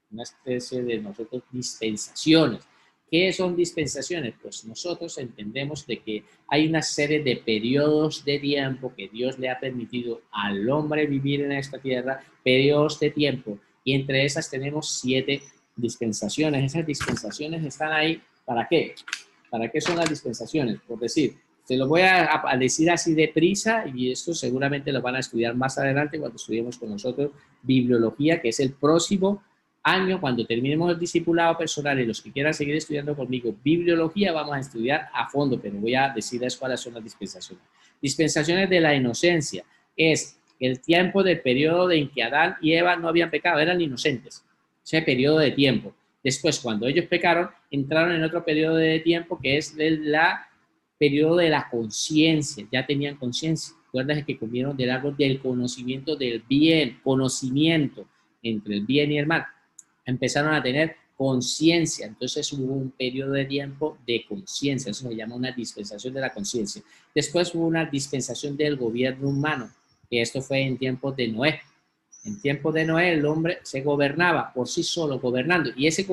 una especie de nosotros dispensaciones. ¿Qué son dispensaciones? Pues nosotros entendemos de que hay una serie de periodos de tiempo que Dios le ha permitido al hombre vivir en esta tierra, periodos de tiempo, y entre esas tenemos 7 dispensaciones. Esas dispensaciones están ahí, ¿para qué? ¿Para qué son las dispensaciones? Por decir, te lo voy a decir así deprisa y esto seguramente lo van a estudiar más adelante cuando estudiemos con nosotros bibliología, que es el próximo año, cuando terminemos el discipulado personal y los que quieran seguir estudiando conmigo bibliología, vamos a estudiar a fondo, pero voy a decirles cuáles son las dispensaciones. Dispensaciones de la inocencia es el tiempo del periodo en que Adán y Eva no habían pecado, eran inocentes, ese periodo de tiempo. Después, cuando ellos pecaron, entraron en otro periodo de tiempo que es el periodo de la conciencia, ya tenían conciencia. Recuerda que comieron del árbol del conocimiento del bien, conocimiento entre el bien y el mal. Empezaron a tener conciencia, entonces hubo un periodo de tiempo de conciencia, eso se llama una dispensación de la conciencia. Después hubo una dispensación del gobierno humano, que esto fue en tiempos de Noé. En tiempos de Noé el hombre se gobernaba por sí solo, gobernando, y esa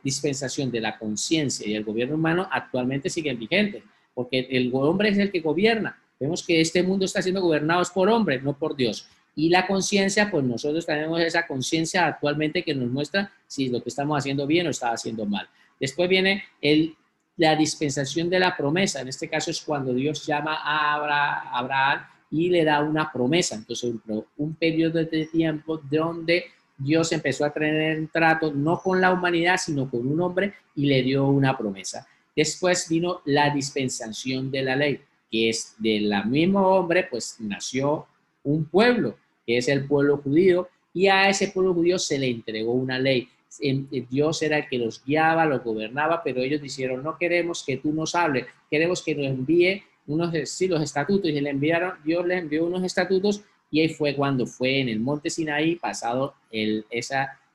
dispensación de la conciencia y el gobierno humano actualmente siguen vigentes, porque el hombre es el que gobierna. Vemos que este mundo está siendo gobernado por hombres, no por Dios. Y la conciencia, pues nosotros tenemos esa conciencia actualmente que nos muestra si lo que estamos haciendo bien o está haciendo mal. Después viene la dispensación de la promesa. En este caso es cuando Dios llama a Abraham y le da una promesa. Entonces, un periodo de tiempo donde Dios empezó a tener un trato no con la humanidad, sino con un hombre y le dio una promesa. Después vino la dispensación de la ley, que es del mismo hombre, pues nació un pueblo, que es el pueblo judío, y a ese pueblo judío se le entregó una ley. Dios era el que los guiaba, los gobernaba, pero ellos dijeron, no queremos que tú nos hables, queremos que nos envíe los estatutos, y Dios le envió unos estatutos, y ahí fue cuando fue en el monte Sinaí, pasado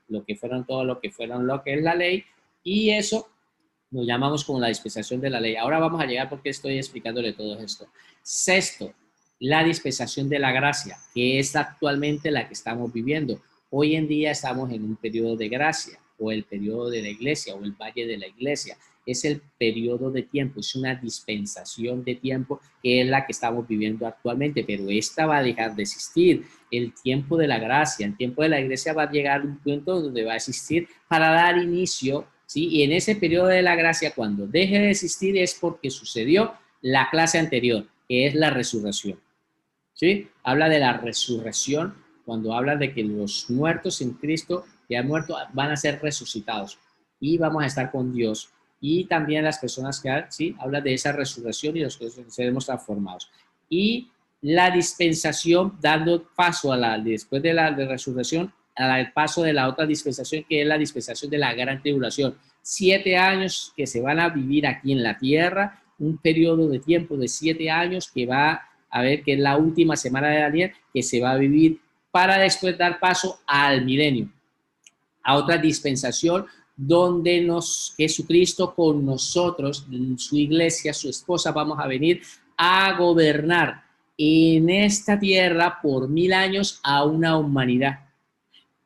lo que es la ley, y eso lo llamamos como la dispensación de la ley. Ahora vamos a llegar porque estoy explicándole todo esto. Sexto, la dispensación de la gracia, que es actualmente la que estamos viviendo. Hoy en día estamos en un periodo de gracia, o el periodo de la iglesia, o el valle de la iglesia. Es el periodo de tiempo, es una dispensación de tiempo que es la que estamos viviendo actualmente, pero esta va a dejar de existir. El tiempo de la gracia, el tiempo de la iglesia va a llegar a un punto donde va a existir para dar inicio, ¿sí? Y en ese periodo de la gracia, cuando deje de existir, es porque sucedió la clase anterior, que es la resurrección. ¿Sí? Habla de la resurrección cuando habla de que los muertos en Cristo que han muerto van a ser resucitados y vamos a estar con Dios. Y también las personas que, ¿sí? Habla de esa resurrección y los que seremos transformados. Y la dispensación, dando paso después de la resurrección, al paso de la otra dispensación, que es la dispensación de la gran tribulación. 7 años que se van a vivir aquí en la tierra, un periodo de tiempo de 7 años que va a ver, que es la última semana de Daniel, que se va a vivir para después dar paso al milenio, a otra dispensación donde Jesucristo con nosotros, su iglesia, su esposa, vamos a venir a gobernar en esta tierra por 1000 años a una humanidad.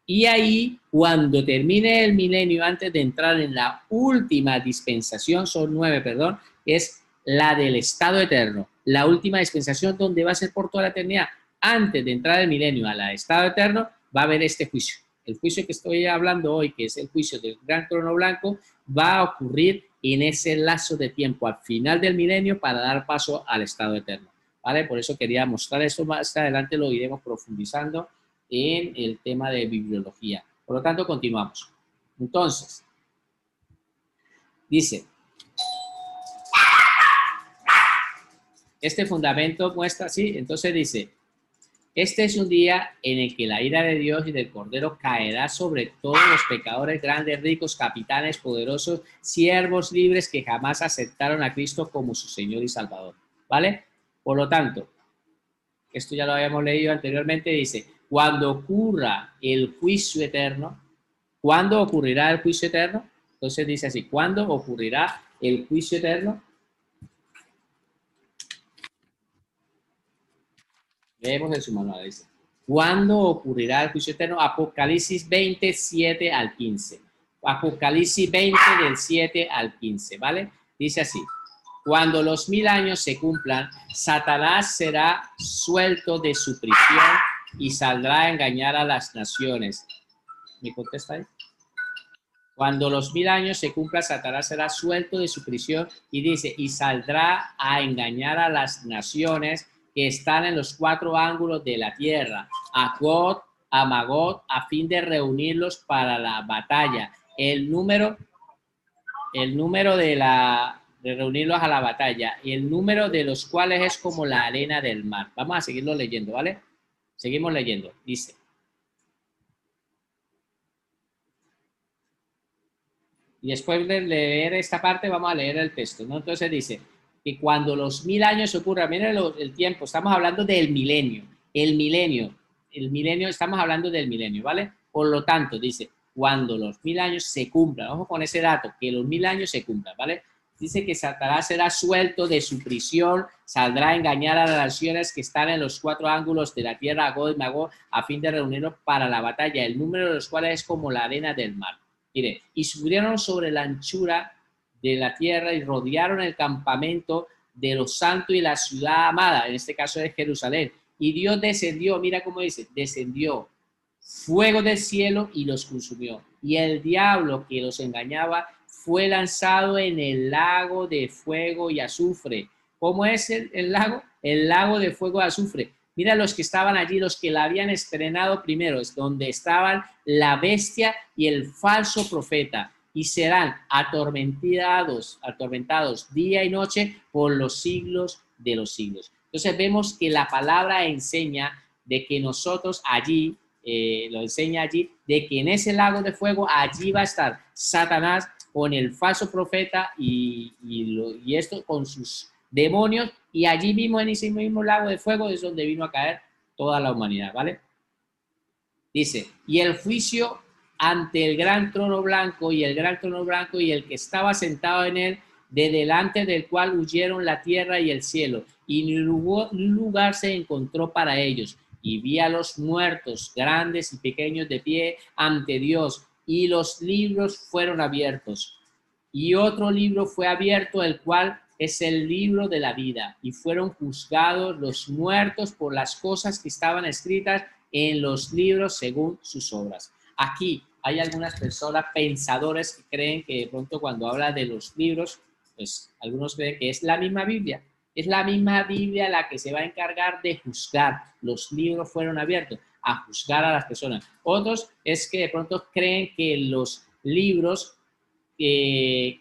Y ahí, cuando termine el milenio, antes de entrar en la última dispensación, son 9, perdón, es la del estado eterno, la última dispensación donde va a ser por toda la eternidad. Antes de entrar el milenio a la estado eterno, va a haber este juicio. El juicio que estoy hablando hoy, que es el juicio del gran trono blanco, va a ocurrir en ese lazo de tiempo al final del milenio para dar paso al estado eterno. ¿Vale? Por eso quería mostrar esto, más adelante lo iremos profundizando en el tema de bibliología. Por lo tanto, continuamos. Entonces, dice, este fundamento muestra, sí, entonces dice, este es un día en el que la ira de Dios y del Cordero caerá sobre todos los pecadores, grandes, ricos, capitanes, poderosos, siervos libres que jamás aceptaron a Cristo como su Señor y Salvador. ¿Vale? Por lo tanto, esto ya lo habíamos leído anteriormente, dice, cuando ocurra el juicio eterno, ¿cuándo ocurrirá el juicio eterno? Entonces dice así, ¿cuándo ocurrirá el juicio eterno? Leemos en su manual, dice, ¿cuándo ocurrirá el juicio eterno? Apocalipsis 20, 7 al 15. Apocalipsis 20 del 7 al 15, ¿vale? Dice así, cuando los 1000 años se cumplan, Satanás será suelto de su prisión y saldrá a engañar a las naciones. ¿Me contesta ahí? Cuando los 1000 años se cumplan, Satanás será suelto de su prisión y dice, y saldrá a engañar a las naciones que están en los 4 ángulos de la tierra, a Gog a Magot a fin de reunirlos para la batalla. El número de reunirlos a la batalla, y el número de los cuales es como la arena del mar. Vamos a seguirlo leyendo, ¿vale? Seguimos leyendo. Dice. Y después de leer esta parte, vamos a leer el texto, ¿no? Entonces dice que cuando los 1000 años ocurran, miren el tiempo, estamos hablando del milenio, estamos hablando del milenio, ¿vale? Por lo tanto, dice, cuando los 1000 años se cumplan, vamos con ese dato, que los 1000 años se cumplan, ¿vale? Dice que Satanás será suelto de su prisión, saldrá a engañar a las naciones que están en los 4 ángulos de la tierra, a Gog y Magog, a fin de reunirlos para la batalla, el número de los cuales es como la arena del mar. Mire, y subieron sobre la anchura de la tierra y rodearon el campamento de los santos y la ciudad amada, en este caso es Jerusalén. Y Dios descendió, mira cómo dice, descendió fuego del cielo y los consumió. Y el diablo que los engañaba fue lanzado en el lago de fuego y azufre. ¿Cómo es el lago? El lago de fuego y azufre. Mira los que estaban allí, los que la habían estrenado primero, es donde estaban la bestia y el falso profeta, y serán atormentados día y noche por los siglos de los siglos. Entonces vemos que la palabra enseña de que nosotros allí, lo enseña allí, de que en ese lago de fuego allí va a estar Satanás con el falso profeta y esto con sus demonios, y allí mismo en ese mismo lago de fuego es donde vino a caer toda la humanidad, ¿vale? Dice, y el juicio ante el gran trono blanco y el que estaba sentado en él, de delante del cual huyeron la tierra y el cielo, y ni lugar se encontró para ellos. Y vi a los muertos, grandes y pequeños, de pie ante Dios, y los libros fueron abiertos. Y otro libro fue abierto, el cual es el libro de la vida, y fueron juzgados los muertos por las cosas que estaban escritas en los libros según sus obras. Aquí hay algunas personas, pensadores, que creen que de pronto cuando habla de los libros, pues algunos creen que es la misma Biblia. Es la misma Biblia la que se va a encargar de juzgar. Los libros fueron abiertos a juzgar a las personas. Otros es que de pronto creen que los libros que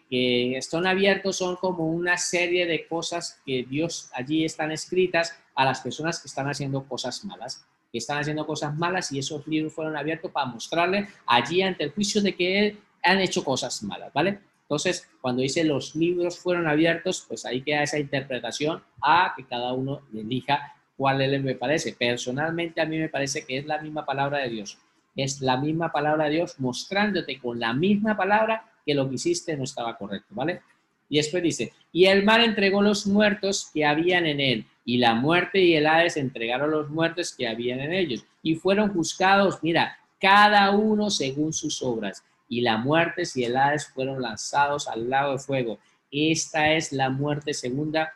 están abiertos son como una serie de cosas que Dios allí están escritas a las personas que están haciendo cosas malas, y esos libros fueron abiertos para mostrarle allí ante el juicio de que han hecho cosas malas, ¿vale? Entonces, cuando dice los libros fueron abiertos, pues ahí queda esa interpretación a que cada uno elija cuál le parece. Personalmente a mí me parece que es la misma palabra de Dios. Es la misma palabra de Dios mostrándote con la misma palabra que lo que hiciste no estaba correcto, ¿vale? Y después dice, y el mar entregó los muertos que habían en él, y la muerte y el Hades entregaron los muertos que habían en ellos, y fueron juzgados, mira, cada uno según sus obras, y la muerte y el Hades fueron lanzados al lago de fuego. Esta es la muerte segunda.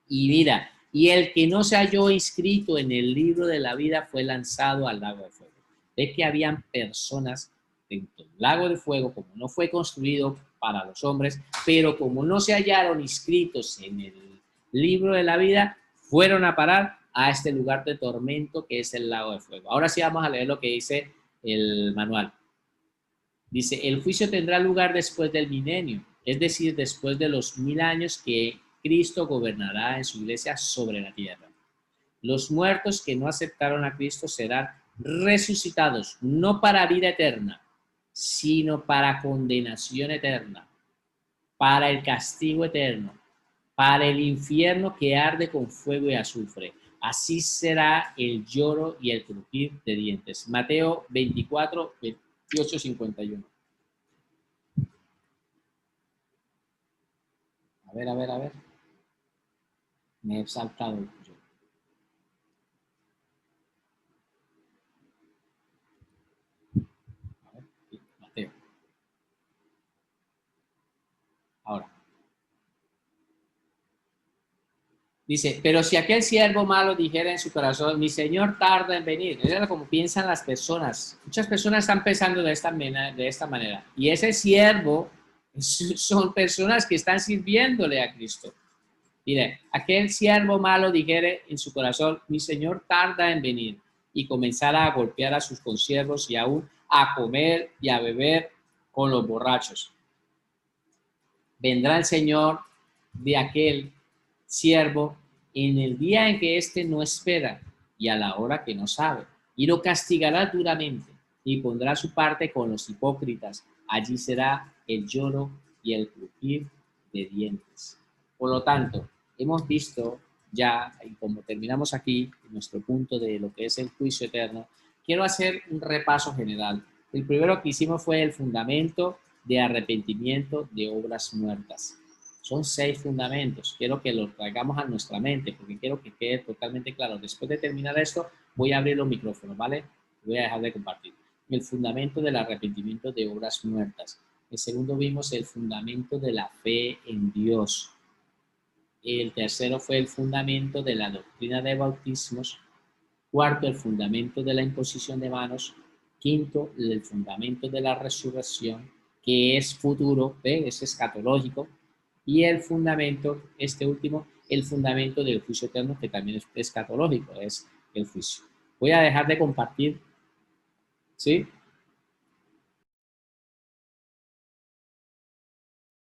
Y mira, y el que no se halló inscrito en el libro de la vida fue lanzado al lago de fuego. Ve que habían personas dentro del lago de fuego, como no fue construido para los hombres, pero como no se hallaron inscritos en el libro de la vida, fueron a parar a este lugar de tormento que es el lago de fuego. Ahora sí vamos a leer lo que dice el manual. Dice, el juicio tendrá lugar después del milenio, es decir, después de los 1000 años que Cristo gobernará en su iglesia sobre la tierra. Los muertos que no aceptaron a Cristo serán resucitados, no para vida eterna, sino para condenación eterna, para el castigo eterno, para el infierno que arde con fuego y azufre. Así será el lloro y el crujir de dientes. Mateo 24, 28, 51. A ver. Me he saltado yo. A ver, Mateo. Ahora. Dice, pero si aquel siervo malo dijera en su corazón, mi señor tarda en venir. Es como piensan las personas. Muchas personas están pensando de esta manera. Y ese siervo son personas que están sirviéndole a Cristo. Mire, aquel siervo malo dijere en su corazón, mi señor tarda en venir. y comenzara a golpear a sus consiervos y aún a comer y a beber con los borrachos. Vendrá el Señor de aquel siervo en el día en que éste no espera y a la hora que no sabe, y lo castigará duramente y pondrá su parte con los hipócritas. Allí será el lloro y el crujir de dientes. Por lo tanto, hemos visto ya, y como terminamos aquí nuestro punto de lo que es el juicio eterno, quiero hacer un repaso general. El primero que hicimos fue el fundamento de arrepentimiento de obras muertas. Son 6 fundamentos. Quiero que los traigamos a nuestra mente porque quiero que quede totalmente claro. Después de terminar esto, voy a abrir los micrófonos, ¿vale? Voy a dejar de compartir. El fundamento del arrepentimiento de obras muertas. El segundo vimos el fundamento de la fe en Dios. El tercero fue el fundamento de la doctrina de bautismos. Cuarto, el fundamento de la imposición de manos. Quinto, el fundamento de la resurrección, que es futuro, es escatológico. Y el fundamento, este último, el fundamento del juicio eterno, que también es escatológico, es el juicio. Voy a dejar de compartir, ¿sí?